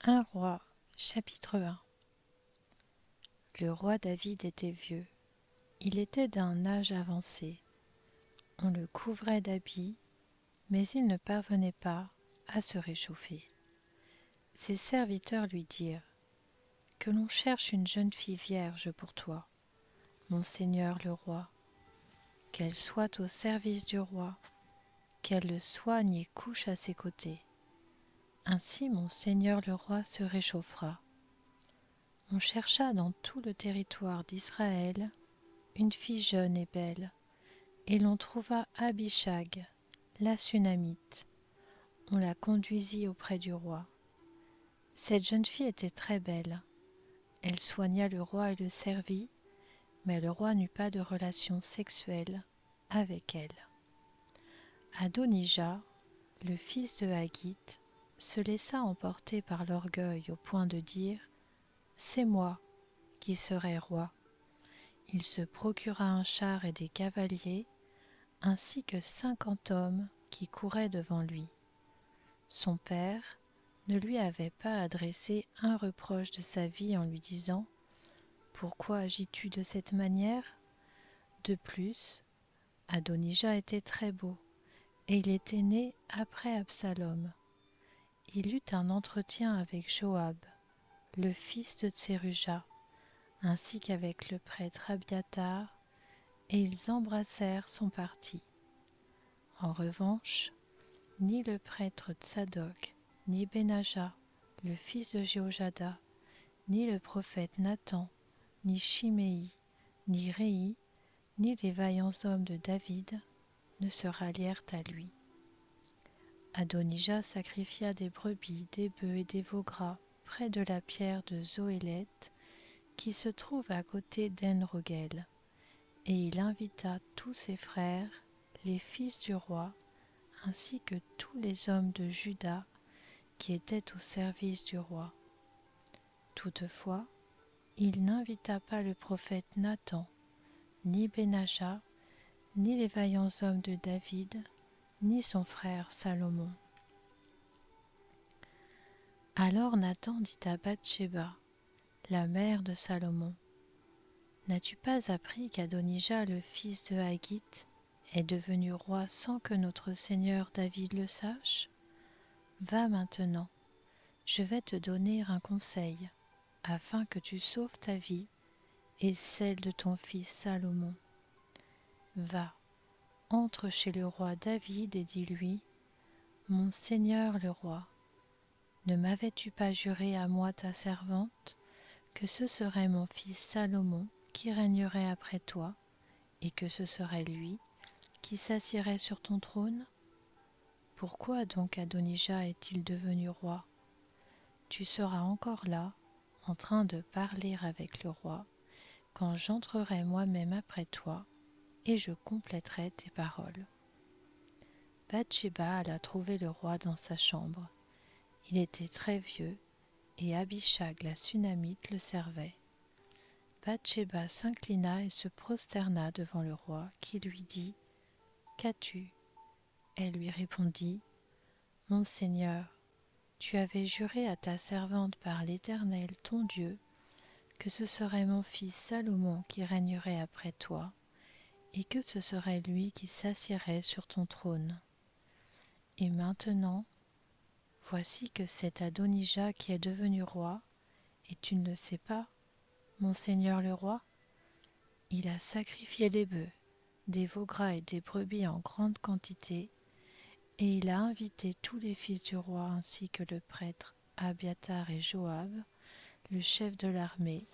Un roi, chapitre 1. Le roi David était vieux. Il était d'un âge avancé. On le couvrait d'habits, mais il ne parvenait pas à se réchauffer. Ses serviteurs lui dirent que l'on cherche une jeune fille vierge pour toi, mon seigneur le roi, qu'elle soit au service du roi, qu'elle le soigne et couche à ses côtés. Ainsi mon seigneur le roi se réchauffera. On chercha dans tout le territoire d'Israël une fille jeune et belle, et l'on trouva Abishag, la Sunamite. On la conduisit auprès du roi. Cette jeune fille était très belle. Elle soigna le roi et le servit, mais le roi n'eut pas de relation sexuelle avec elle. Adonijah, le fils de Haggith, se laissa emporter par l'orgueil au point de dire « C'est moi qui serai roi ». Il se procura un char et des cavaliers, ainsi que 50 hommes qui couraient devant lui. Son père ne lui avait pas adressé un reproche de sa vie en lui disant « Pourquoi agis-tu de cette manière ?» De plus, Adonijah était très beau, et il était né après Absalom. Il eut un entretien avec Joab, le fils de Tseruja, ainsi qu'avec le prêtre Abiathar, et ils embrassèrent son parti. En revanche, ni le prêtre Tsadok, ni Benaja, le fils de Jéhojada, ni le prophète Nathan, ni Shimei, ni Réi, ni les vaillants hommes de David ne se rallièrent à lui. Adonijah sacrifia des brebis, des bœufs et des veaux gras près de la pierre de Zohélet qui se trouve à côté d'En-Rogel, et il invita tous ses frères, les fils du roi, ainsi que tous les hommes de Juda qui étaient au service du roi. Toutefois, il n'invita pas le prophète Nathan, ni Benaja, ni les vaillants hommes de David, ni son frère Salomon. Alors Nathan dit à Bathsheba, la mère de Salomon, « N'as-tu pas appris qu'Adonijah, le fils de Haggith, est devenu roi sans que notre seigneur David le sache? Va maintenant, je vais te donner un conseil, afin que tu sauves ta vie et celle de ton fils Salomon. Va, entre chez le roi David et dis-lui, « Mon seigneur le roi, ne m'avais-tu pas juré à moi ta servante que ce serait mon fils Salomon qui régnerait après toi, et que ce serait lui qui s'assiérait sur ton trône? Pourquoi donc Adonijah est-il devenu roi? Tu seras encore là, en train de parler avec le roi, quand j'entrerai moi-même après toi, et je compléterai tes paroles. » Bathsheba alla trouver le roi dans sa chambre. Il était très vieux, et Abishag la Sunamite le servait. Bathsheba s'inclina et se prosterna devant le roi, qui lui dit « Qu'as-tu » Elle lui répondit « Mon Seigneur, tu avais juré à ta servante par l'Éternel ton Dieu que ce serait mon fils Salomon qui régnerait après toi, et que ce serait lui qui s'assiérait sur ton trône. Et maintenant, voici que c'est Adonijah qui est devenu roi, et tu ne le sais pas, mon seigneur le roi? Il a sacrifié des bœufs, des veaux gras et des brebis en grande quantité, et il a invité tous les fils du roi ainsi que le prêtre Abiathar et Joab, le chef de l'armée,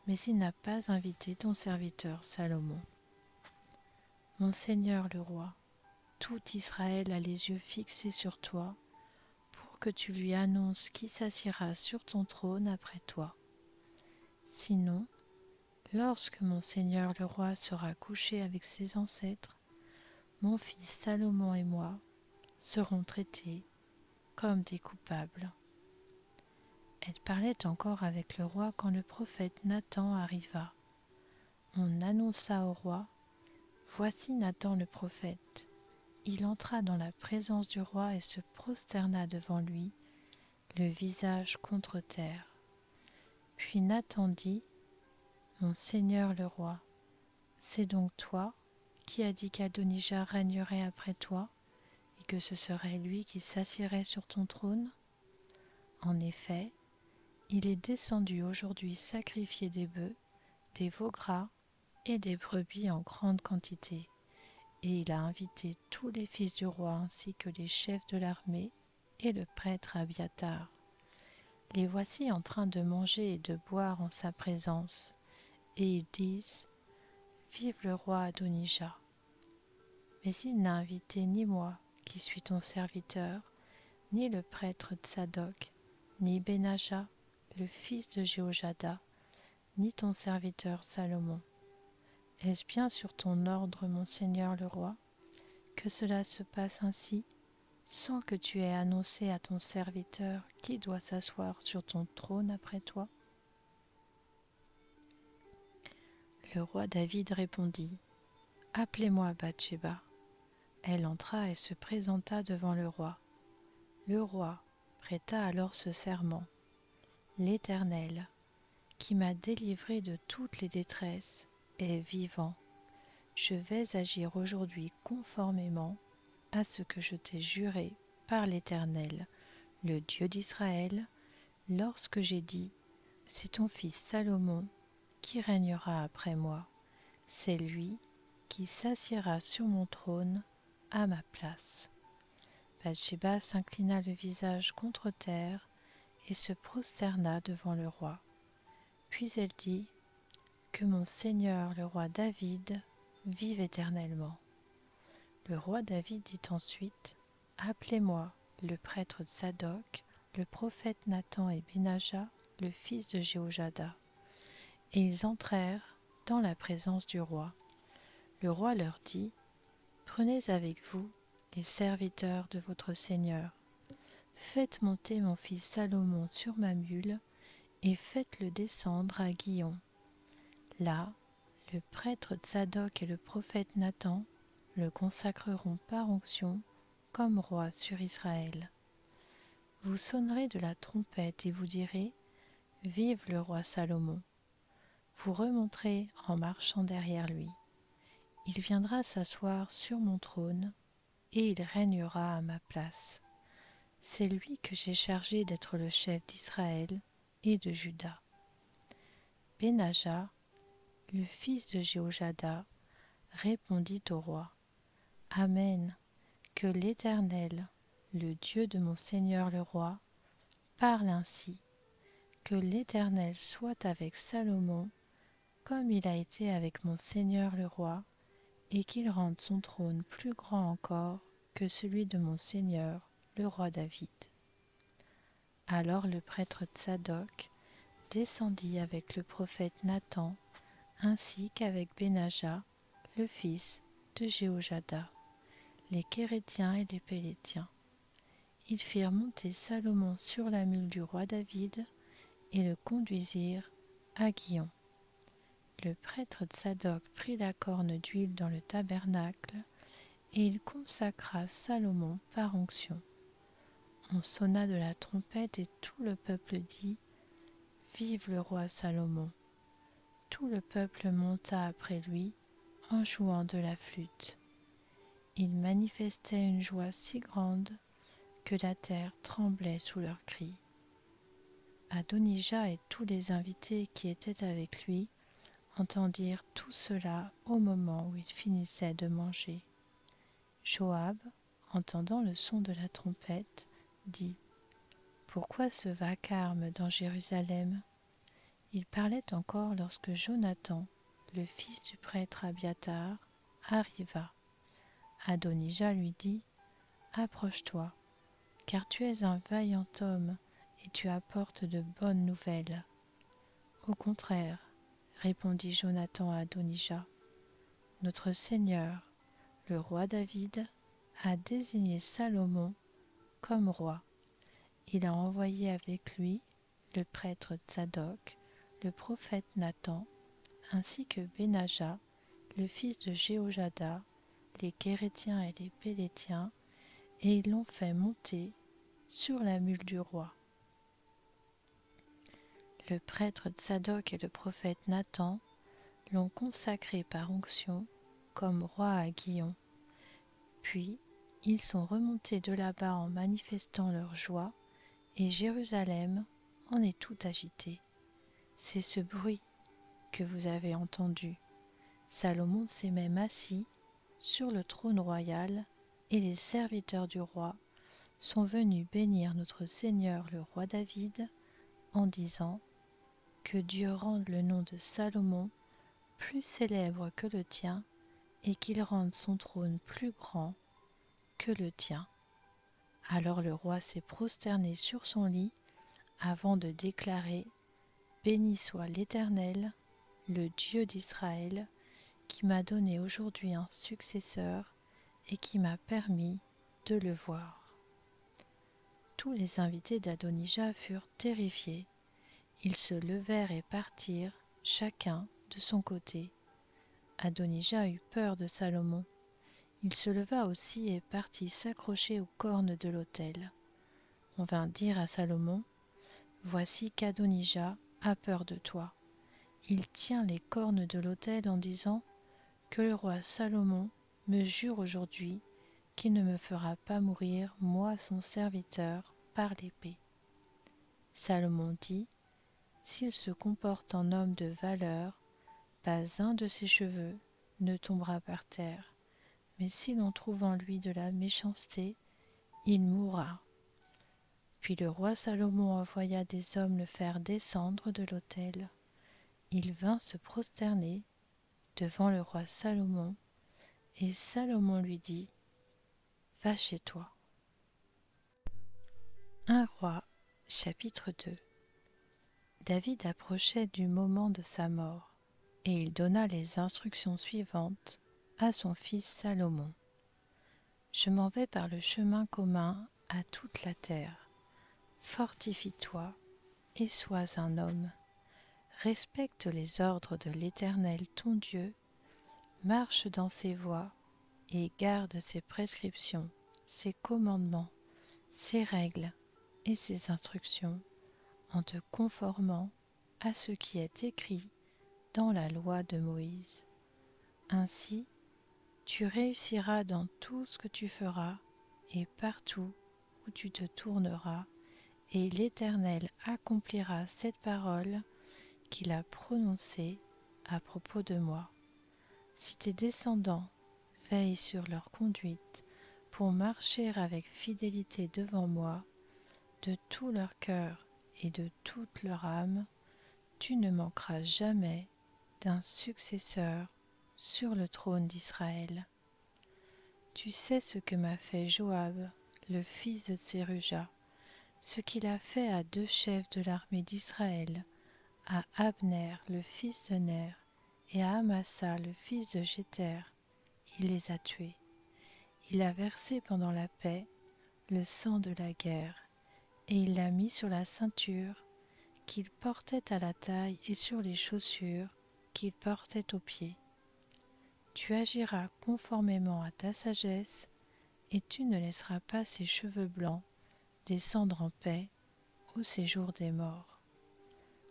mais il n'a pas invité ton serviteur Salomon. Mon seigneur le roi, tout Israël a les yeux fixés sur toi, pour que tu lui annonces qui s'assiera sur ton trône après toi. Sinon, lorsque mon seigneur le roi sera couché avec ses ancêtres, mon fils Salomon et moi seront traités comme des coupables. » Elle parlait encore avec le roi quand le prophète Nathan arriva. On annonça au roi « Voici Nathan le prophète. » Il entra dans la présence du roi et se prosterna devant lui, le visage contre terre. Puis Nathan dit : « Mon Seigneur le roi, c'est donc toi qui as dit qu'Adonija régnerait après toi et que ce serait lui qui s'assiérait sur ton trône ? En effet, il est descendu aujourd'hui sacrifier des bœufs, des veaux gras et des brebis en grande quantité, et il a invité tous les fils du roi ainsi que les chefs de l'armée et le prêtre Abiathar. Les voici en train de manger et de boire en sa présence, et ils disent : Vive le roi Adonija. Mais il n'a invité ni moi, qui suis ton serviteur, ni le prêtre Tsadok, ni Benaja, le fils de Jéhojada, ni ton serviteur Salomon. Est-ce bien sur ton ordre, mon Seigneur le roi, que cela se passe ainsi, sans que tu aies annoncé à ton serviteur qui doit s'asseoir sur ton trône après toi ? Le roi David répondit : Appelez-moi Bathsheba. Elle entra et se présenta devant le roi. Le roi prêta alors ce serment : L'Éternel, qui m'a délivré de toutes les détresses, est vivant. Je vais agir aujourd'hui conformément à ce que je t'ai juré par l'Éternel, le Dieu d'Israël, lorsque j'ai dit : c'est ton fils Salomon qui régnera après moi. C'est lui qui s'assiera sur mon trône à ma place. Bathsheba s'inclina le visage contre terre et se prosterna devant le roi. Puis elle dit : Que mon Seigneur le roi David vive éternellement. Le roi David dit ensuite : Appelez-moi le prêtre Tsadok, le prophète Nathan et Benaja, le fils de Jéhojada. Et ils entrèrent dans la présence du roi. Le roi leur dit : Prenez avec vous les serviteurs de votre Seigneur. Faites monter mon fils Salomon sur ma mule et faites-le descendre à Guillon. Là, le prêtre Tsadok et le prophète Nathan le consacreront par onction comme roi sur Israël. Vous sonnerez de la trompette et vous direz : Vive le roi Salomon. Vous remonterez en marchant derrière lui. Il viendra s'asseoir sur mon trône et il régnera à ma place. C'est lui que j'ai chargé d'être le chef d'Israël et de Juda. Benaja, le fils de Jéhojada, répondit au roi : Amen, que l'Éternel, le Dieu de mon Seigneur le roi, parle ainsi : que l'Éternel soit avec Salomon, comme il a été avec mon Seigneur le roi, et qu'il rende son trône plus grand encore que celui de mon Seigneur le roi David. Alors le prêtre Tsadok descendit avec le prophète Nathan, ainsi qu'avec Benaja, le fils de Jéhojada, les Kérétiens et les Pélétiens. Ils firent monter Salomon sur la mule du roi David et le conduisirent à Guillon. Le prêtre Tsadok prit la corne d'huile dans le tabernacle et il consacra Salomon par onction. On sonna de la trompette et tout le peuple dit : Vive le roi Salomon. Tout le peuple monta après lui en jouant de la flûte. Ils manifestaient une joie si grande que la terre tremblait sous leurs cris. Adonija et tous les invités qui étaient avec lui entendirent tout cela au moment où ils finissaient de manger. Joab, entendant le son de la trompette, dit : Pourquoi ce vacarme dans Jérusalem ? Il parlait encore lorsque Jonathan, le fils du prêtre Abiathar, arriva. Adonija lui dit : Approche-toi, car tu es un vaillant homme et tu apportes de bonnes nouvelles. Au contraire, répondit Jonathan à Adonija, notre Seigneur, le roi David, a désigné Salomon comme roi. Il a envoyé avec lui le prêtre Tsadok, le prophète Nathan, ainsi que Benaja, le fils de Jéhojada, les Kérétiens et les Pélétiens, et ils l'ont fait monter sur la mule du roi. le prêtre Tsadok et le prophète Nathan l'ont consacré par onction comme roi à Gihon. Puis, ils sont remontés de là-bas en manifestant leur joie, et Jérusalem en est tout agitée. C'est ce bruit que vous avez entendu. Salomon s'est même assis sur le trône royal, et les serviteurs du roi sont venus bénir notre Seigneur le roi David en disant « Que Dieu rende le nom de Salomon plus célèbre que le tien, et qu'il rende son trône plus grand que le tien. » Alors le roi s'est prosterné sur son lit avant de déclarer « Béni soit l'Éternel, le Dieu d'Israël, qui m'a donné aujourd'hui un successeur et qui m'a permis de le voir. » Tous les invités d'Adonija furent terrifiés. Ils se levèrent et partirent, chacun de son côté. Adonija eut peur de Salomon. Il se leva aussi et partit s'accrocher aux cornes de l'autel. On vint dire à Salomon « Voici qu'Adonija a peur de toi. Il tient les cornes de l'autel en disant « Que le roi Salomon me jure aujourd'hui qu'il ne me fera pas mourir, moi son serviteur, par l'épée. » Salomon dit « S'il se comporte en homme de valeur, pas un de ses cheveux ne tombera par terre, mais si l'on trouve en lui de la méchanceté, il mourra. » Puis le roi Salomon envoya des hommes le faire descendre de l'autel. Il vint se prosterner devant le roi Salomon, et Salomon lui dit « Va chez toi. » 1 Roi, chapitre 2. David approchait du moment de sa mort, et il donna les instructions suivantes à son fils Salomon. « Je m'en vais par le chemin commun à toute la terre. Fortifie-toi et sois un homme. Respecte les ordres de l'Éternel ton Dieu, marche dans ses voies et garde ses prescriptions, ses commandements, ses règles et ses instructions, en te conformant à ce qui est écrit dans la loi de Moïse. Ainsi, tu réussiras dans tout ce que tu feras et partout où tu te tourneras, et l'Éternel accomplira cette parole qu'il a prononcée à propos de moi. Si tes descendants veillent sur leur conduite pour marcher avec fidélité devant moi, de tout leur cœur et de toute leur âme, tu ne manqueras jamais d'un successeur sur le trône d'Israël. Tu sais ce que m'a fait Joab, le fils de Tseruja, ce qu'il a fait à 2 chefs de l'armée d'Israël, à Abner, le fils de Ner, et à Amasa, le fils de Jéter. Il les a tués. Il a versé pendant la paix le sang de la guerre, et il l'a mis sur la ceinture qu'il portait à la taille et sur les chaussures qu'il portait aux pieds. Tu agiras conformément à ta sagesse, et tu ne laisseras pas ses cheveux blancs descendre en paix au séjour des morts.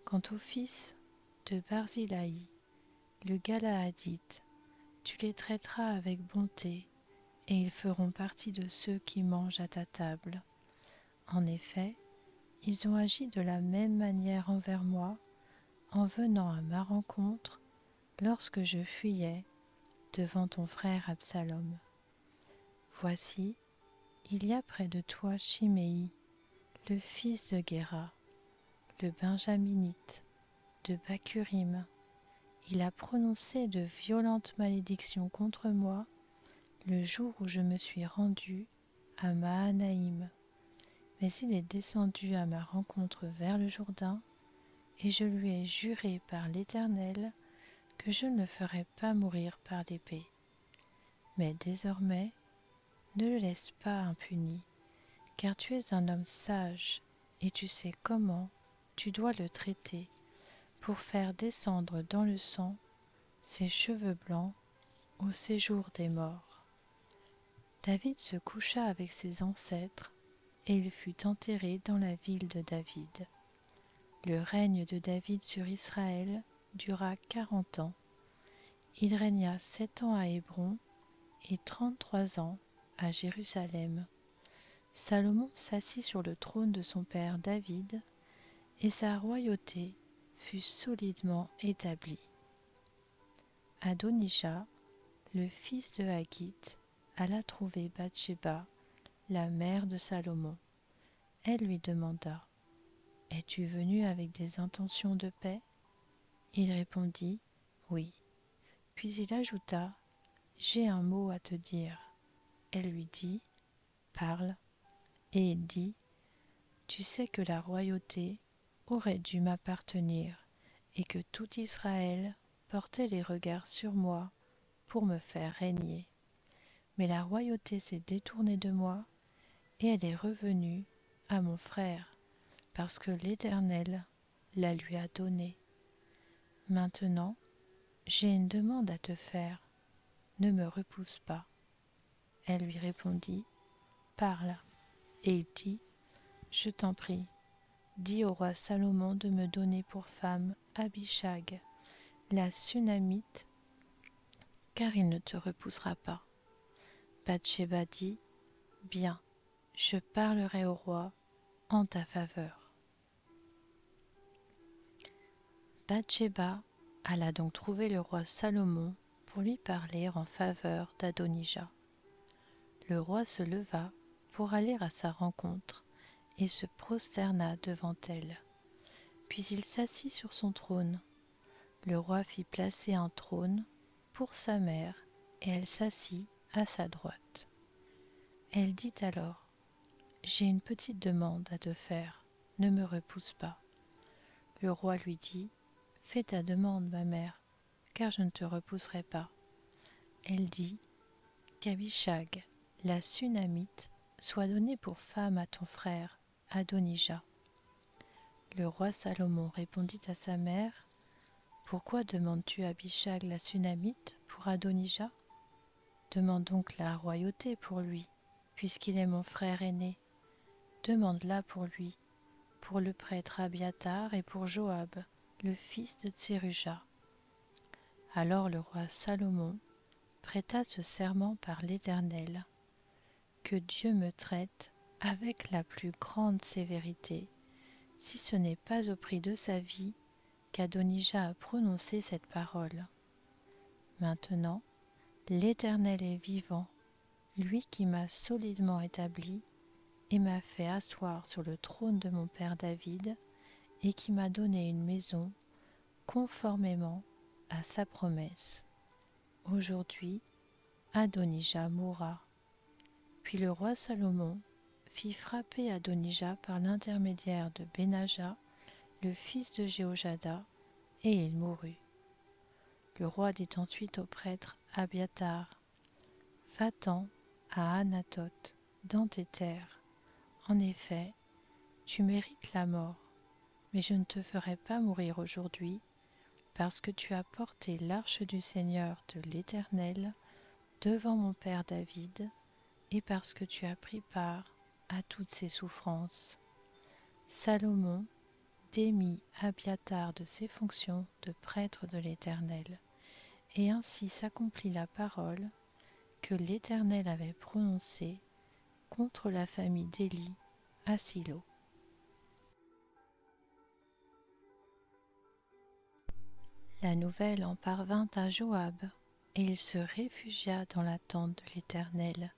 Quant aux fils de Barzilaï, le Galaadite, tu les traiteras avec bonté, et ils feront partie de ceux qui mangent à ta table. En effet, ils ont agi de la même manière envers moi, en venant à ma rencontre lorsque je fuyais devant ton frère Absalom. Voici, il y a près de toi Chiméi, le fils de Guéra, le Benjaminite, de Bacurim. Il a prononcé de violentes malédictions contre moi le jour où je me suis rendu à Mahanaïm. Mais il est descendu à ma rencontre vers le Jourdain, et je lui ai juré par l'Éternel que je ne le ferai pas mourir par l'épée. Mais désormais, ne le laisse pas impuni, car tu es un homme sage, et tu sais comment tu dois le traiter, pour faire descendre dans le sang ses cheveux blancs au séjour des morts. » David se coucha avec ses ancêtres, et il fut enterré dans la ville de David. Le règne de David sur Israël dura 40 ans. Il régna 7 ans à Hébron et 33 ans à Jérusalem. Salomon s'assit sur le trône de son père David, et sa royauté fut solidement établie. Adonija, le fils de Haggith, alla trouver Bathsheba, la mère de Salomon. Elle lui demanda: « Es-tu venu avec des intentions de paix ?» Il répondit: « Oui. » Puis il ajouta: « J'ai un mot à te dire. » Elle lui dit: « Parle. » Et il dit: « Tu sais que la royauté aurait dû m'appartenir et que tout Israël portait les regards sur moi pour me faire régner. Mais la royauté s'est détournée de moi et elle est revenue à mon frère parce que l'Éternel la lui a donnée. Maintenant, j'ai une demande à te faire. Ne me repousse pas. » Elle lui répondit: « Parle. » Et il dit: « Je t'en prie, dis au roi Salomon de me donner pour femme Abishag, la Sunamite, car il ne te repoussera pas. » Bathsheba dit: « Bien, je parlerai au roi en ta faveur. » Bathsheba alla donc trouver le roi Salomon pour lui parler en faveur d'Adonija. Le roi se leva pour aller à sa rencontre et se prosterna devant elle. Puis il s'assit sur son trône. Le roi fit placer un trône pour sa mère et elle s'assit à sa droite. Elle dit alors: « J'ai une petite demande à te faire, ne me repousse pas. » Le roi lui dit: « Fais ta demande, ma mère, car je ne te repousserai pas. » Elle dit: « Qu'Abishag, la Sunamite, soit donnée pour femme à ton frère Adonija. » Le roi Salomon répondit à sa mère: « Pourquoi demandes-tu Abishag la Sunamite pour Adonija? Demande donc la royauté pour lui, puisqu'il est mon frère aîné. Demande-la pour lui, pour le prêtre Abiatar et pour Joab, le fils de Tseruja. » Alors le roi Salomon prêta ce serment par l'Éternel: « Que Dieu me traite avec la plus grande sévérité, si ce n'est pas au prix de sa vie qu'Adonija a prononcé cette parole. Maintenant, l'Éternel est vivant, lui qui m'a solidement établi et m'a fait asseoir sur le trône de mon père David et qui m'a donné une maison conformément à sa promesse. Aujourd'hui, Adonija mourra. » Puis le roi Salomon fit frapper Adonija par l'intermédiaire de Benaja, le fils de Jéhojada, et il mourut. Le roi dit ensuite au prêtre Abiatar: « Va-t'en à Anathoth, dans tes terres. En effet, tu mérites la mort, mais je ne te ferai pas mourir aujourd'hui, parce que tu as porté l'arche du Seigneur de l'Éternel devant mon père David, et parce que tu as pris part à toutes ses souffrances. » Salomon démit Abiatar de ses fonctions de prêtre de l'Éternel, et ainsi s'accomplit la parole que l'Éternel avait prononcée contre la famille d'Éli à Silo. La nouvelle en parvint à Joab, et il se réfugia dans la tente de l'Éternel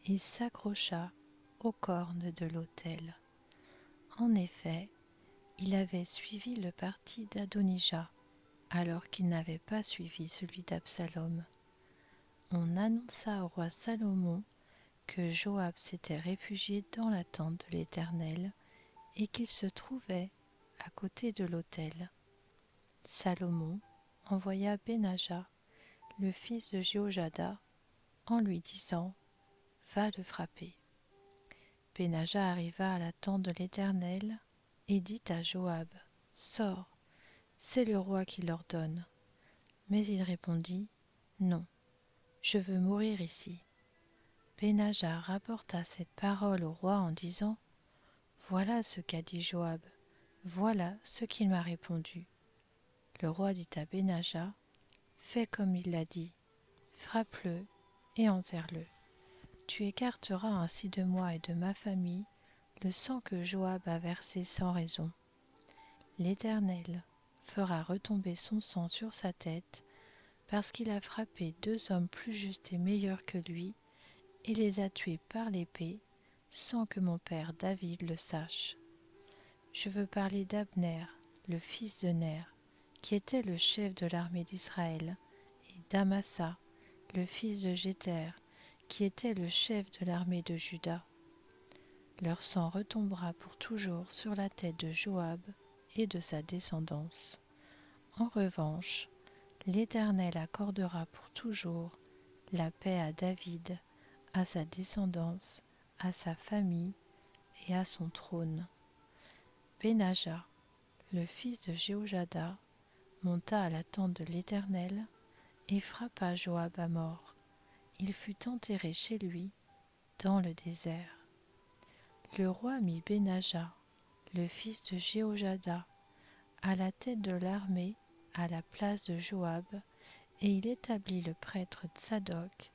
et s'accrocha aux cornes de l'autel. En effet, il avait suivi le parti d'Adonija, alors qu'il n'avait pas suivi celui d'Absalom. On annonça au roi Salomon que Joab s'était réfugié dans la tente de l'Éternel et qu'il se trouvait à côté de l'autel. Salomon envoya Benaja, le fils de Jéhojada, en lui disant: « Va le frapper. » Benaja arriva à la tente de l'Éternel et dit à Joab: « Sors, c'est le roi qui l'ordonne. » Mais il répondit: « Non, je veux mourir ici. » Benaja rapporta cette parole au roi en disant: « Voilà ce qu'a dit Joab, Voilà ce qu'il m'a répondu. Le roi dit à Benaja, fais comme il l'a dit, frappe-le et enterre-le. Tu écarteras ainsi de moi et de ma famille le sang que Joab a versé sans raison. L'Éternel fera retomber son sang sur sa tête, parce qu'il a frappé 2 hommes plus justes et meilleurs que lui, et les a tués par l'épée, sans que mon père David le sache. Je veux parler d'Abner, le fils de Ner, qui était le chef de l'armée d'Israël, et d'Amasa, le fils de Jéter, qui était le chef de l'armée de Juda. Leur sang retombera pour toujours sur la tête de Joab et de sa descendance. En revanche, l'Éternel accordera pour toujours la paix à David, à sa descendance, à sa famille et à son trône. Benaja, le fils de Jéhojada, monta à la tente de l'Éternel et frappa Joab à mort. Il fut enterré chez lui, dans le désert. Le roi mit Benaja, le fils de Jéhojada, à la tête de l'armée à la place de Joab, et il établit le prêtre Tsadok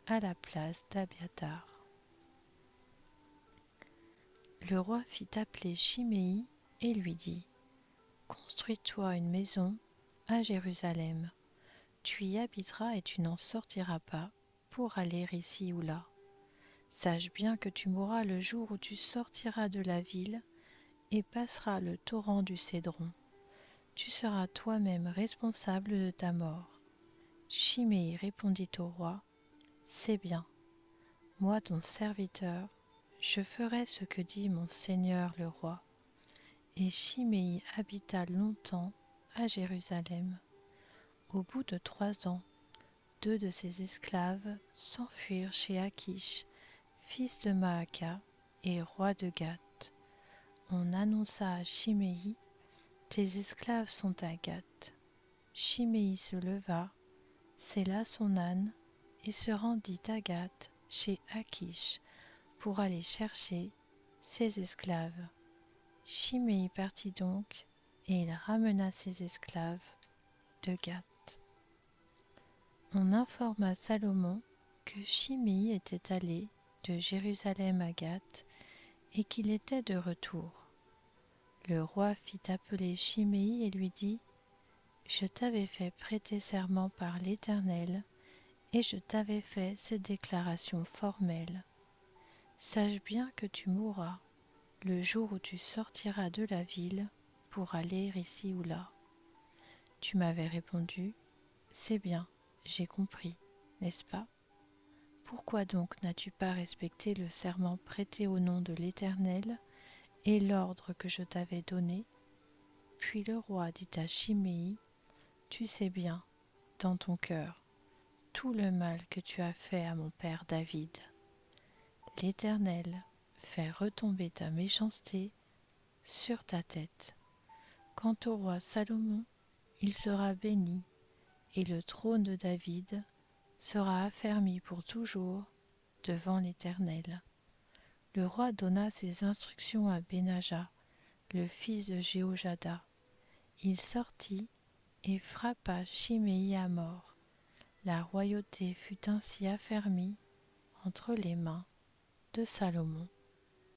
à la place d'Abiathar. Le roi fit appeler Chiméi et lui dit, construis-toi une maison à Jérusalem. Tu y habiteras et tu n'en sortiras pas pour aller ici ou là. Sache bien que tu mourras le jour où tu sortiras de la ville et passeras le torrent du Cédron. Tu seras toi-même responsable de ta mort. Chiméi répondit au roi, c'est bien. Moi, ton serviteur, je ferai ce que dit mon seigneur le roi. Et Chiméi habita longtemps à Jérusalem. Au bout de 3 ans, 2 de ses esclaves s'enfuirent chez Achish, fils de Maaka et roi de Gath. On annonça à Chiméi, tes esclaves sont à Gath. Chiméi se leva, sella son âne et se rendit à Gath chez Achish pour aller chercher ses esclaves. Chiméi partit donc et il ramena ses esclaves de Gath. On informa Salomon que Chiméi était allé de Jérusalem à Gath et qu'il était de retour. Le roi fit appeler Chiméi et lui dit, je t'avais fait prêter serment par l'Éternel et je t'avais fait cette déclaration formelle. Sache bien que tu mourras le jour où tu sortiras de la ville pour aller ici ou là. Tu m'avais répondu, c'est bien, j'ai compris, n'est-ce pas? Pourquoi donc n'as-tu pas respecté le serment prêté au nom de l'Éternel et l'ordre que je t'avais donné? Puis le roi dit à Chiméi, tu sais bien, dans ton cœur, tout le mal que tu as fait à mon père David. L'Éternel fait retomber ta méchanceté sur ta tête. Quant au roi Salomon, il sera béni, et le trône de David sera affermi pour toujours devant l'Éternel. Le roi donna ses instructions à Benaja, le fils de Jéhojada. Il sortit et frappa Chiméi à mort. La royauté fut ainsi affermie entre les mains de Salomon.